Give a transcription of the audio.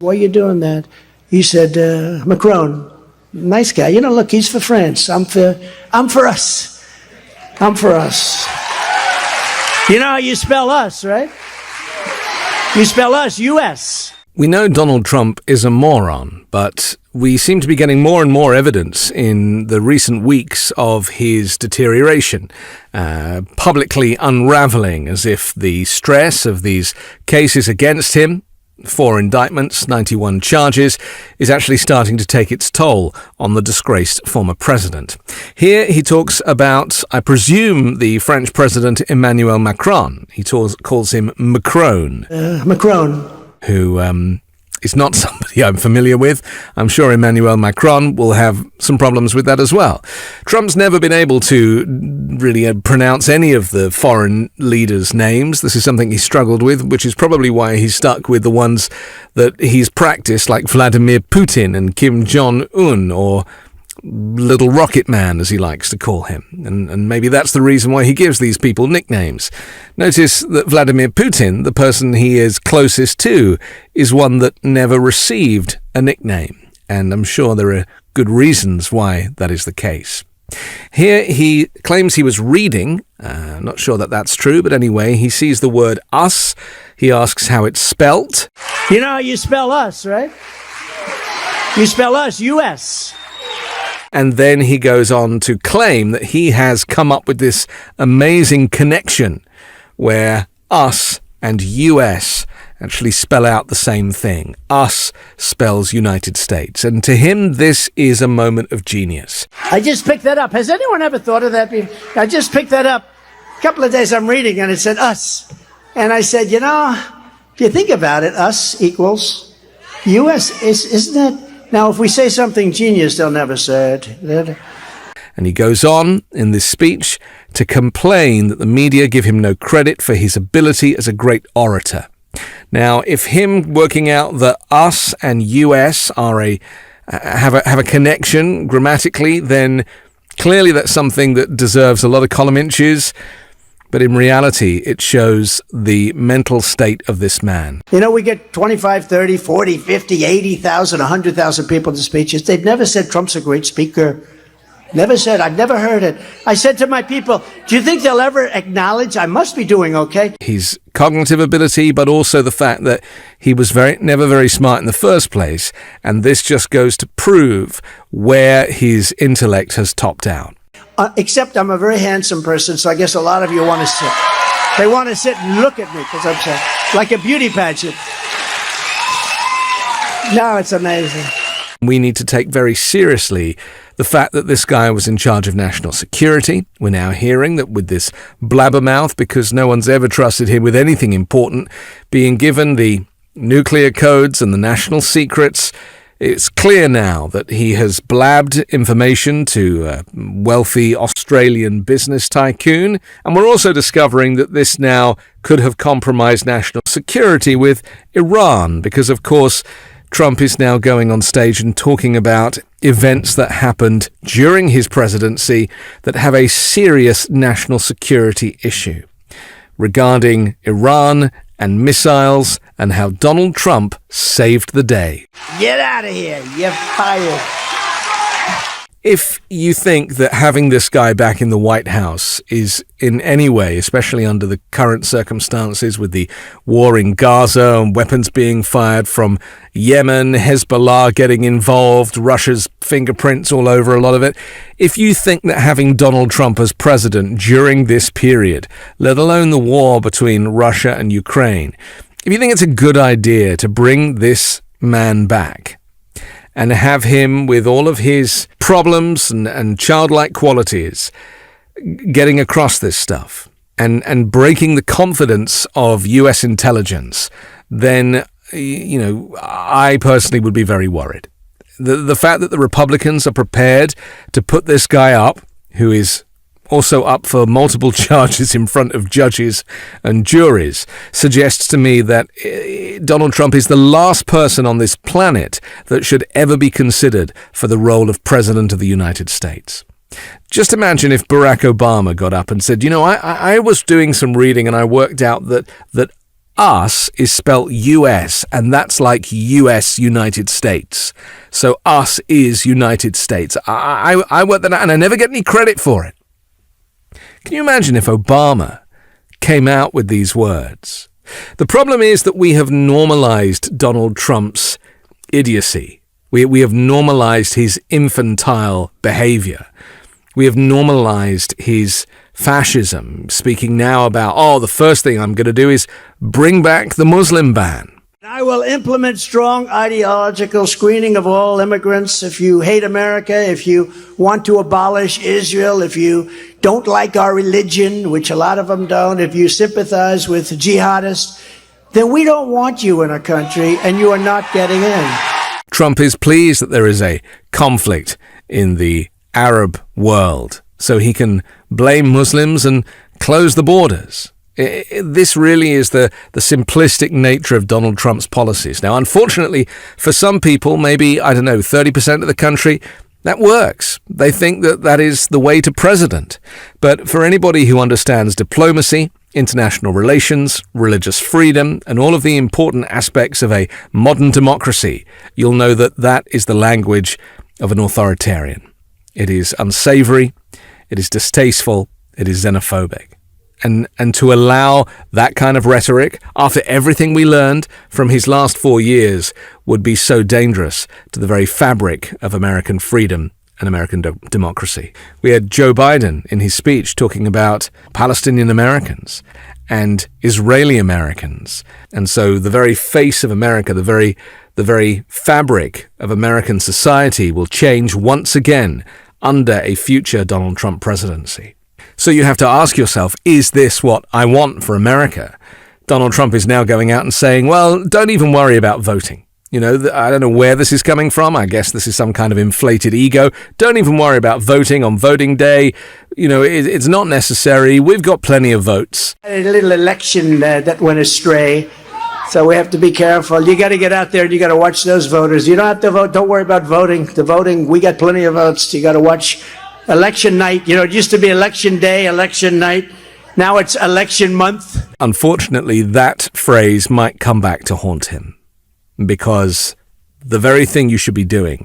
Why are you doing that? He said, Macron, nice guy. Look, he's for France. I'm for us. I'm for us. You know how you spell us, right? You spell us, U.S. We know Donald Trump is a moron, but we seem to be getting more and more evidence in the recent weeks of his deterioration, publicly unraveling as if the stress of these cases against him, 4 indictments, 91 charges, is actually starting to take its toll on the disgraced former president. Here he talks about, I presume, the French president Emmanuel Macron. He calls him Macron. Macron. Who is not somebody I'm familiar with. I'm sure Emmanuel Macron will have some problems with that as well. Trump's never been able to really pronounce any of the foreign leaders' names. This is something he struggled with, which is probably why he's stuck with the ones that he's practiced, like Vladimir Putin and Kim Jong-un, or Little Rocket Man, as he likes to call him. And maybe that's the reason why he gives these people nicknames. Notice that Vladimir Putin, the person he is closest to, is one that never received a nickname. And I'm sure there are good reasons why that is the case. Here he claims he was reading. Not sure that that's true, but anyway, he sees the word us. He asks how it's spelt. You know how you spell us, right? You spell us, U.S. And then he goes on to claim that he has come up with this amazing connection where us and US actually spell out the same thing. Us spells United States. And to him, this is a moment of genius. I just picked that up. Has anyone ever thought of that before? I just picked that up. A couple of days I'm reading and it said us. And I said, if you think about it, us equals US. Isn't that? Now, if we say something genius, they'll never say it. And he goes on in this speech to complain that the media give him no credit for his ability as a great orator. Now, if him working out that us and US are have a connection grammatically, then clearly that's something that deserves a lot of column inches. But in reality, it shows the mental state of this man. We get 25, 30, 40, 50, 80,000, 100,000 people to speeches. They've never said Trump's a great speaker. Never said. I've never heard it. I said to my people, do you think they'll ever acknowledge I must be doing okay? His cognitive ability, but also the fact that he was never very smart in the first place. And this just goes to prove where his intellect has topped out. Except I'm a very handsome person, so I guess a lot of you want to sit. They want to sit and look at me because I'm so, like a beauty pageant. No, it's amazing. We need to take very seriously the fact that this guy was in charge of national security. We're now hearing that with this blabbermouth, because no one's ever trusted him with anything important, being given the nuclear codes and the national secrets, it's clear now that he has blabbed information to a wealthy Australian business tycoon. And we're also discovering that this now could have compromised national security with Iran, because, of course, Trump is now going on stage and talking about events that happened during his presidency that have a serious national security issue regarding Iran and missiles, and how Donald Trump saved the day. Get out of here. You're fired. If you think that having this guy back in the White House is in any way, especially under the current circumstances with the war in Gaza and weapons being fired from Yemen, Hezbollah getting involved, Russia's fingerprints all over a lot of it, if you think that having Donald Trump as president during this period, let alone the war between Russia and Ukraine, if you think it's a good idea to bring this man back and have him, with all of his problems and childlike qualities, getting across this stuff and breaking the confidence of US intelligence, then, I personally would be very worried. The fact that the Republicans are prepared to put this guy up, who is also up for multiple charges in front of judges and juries, suggests to me that Donald Trump is the last person on this planet that should ever be considered for the role of President of the United States. Just imagine if Barack Obama got up and said, I was doing some reading and I worked out that us is spelt US, and that's like US, United States. So us is United States. I work that out, and I never get any credit for it. Can you imagine if Obama came out with these words? The problem is that we have normalized Donald Trump's idiocy. We have normalized his infantile behavior. We have normalized his fascism, speaking now about, the first thing I'm going to do is bring back the Muslim ban. I will implement strong ideological screening of all immigrants. If you hate America, if you want to abolish Israel, if you don't like our religion, which a lot of them don't, if you sympathize with jihadists, then we don't want you in our country and you are not getting in. Trump is pleased that there is a conflict in the Arab world, so he can blame Muslims and close the borders. This really is the simplistic nature of Donald Trump's policies. Now, unfortunately, for some people, maybe, 30% of the country, that works. They think that that is the way to president. But for anybody who understands diplomacy, international relations, religious freedom, and all of the important aspects of a modern democracy, you'll know that that is the language of an authoritarian. It is unsavory, it is distasteful, it is xenophobic. And to allow that kind of rhetoric, after everything we learned from his last 4 years, would be so dangerous to the very fabric of American freedom and American democracy. We had Joe Biden in his speech talking about Palestinian Americans and Israeli Americans. And so the very face of America, the very fabric of American society will change once again under a future Donald Trump presidency. So you have to ask yourself, is this what I want for America? Donald Trump is now going out and saying, well, don't even worry about voting. I don't know where this is coming from. I guess this is some kind of inflated ego. Don't even worry about voting on voting day. It's not necessary. We've got plenty of votes. A little election that went astray. So we have to be careful. You got to get out there and you got to watch those voters. You don't have to vote. Don't worry about voting. The voting, we got plenty of votes. You got to watch election night. It used to be election day, election night. Now it's election month. Unfortunately, that phrase might come back to haunt him, because the very thing you should be doing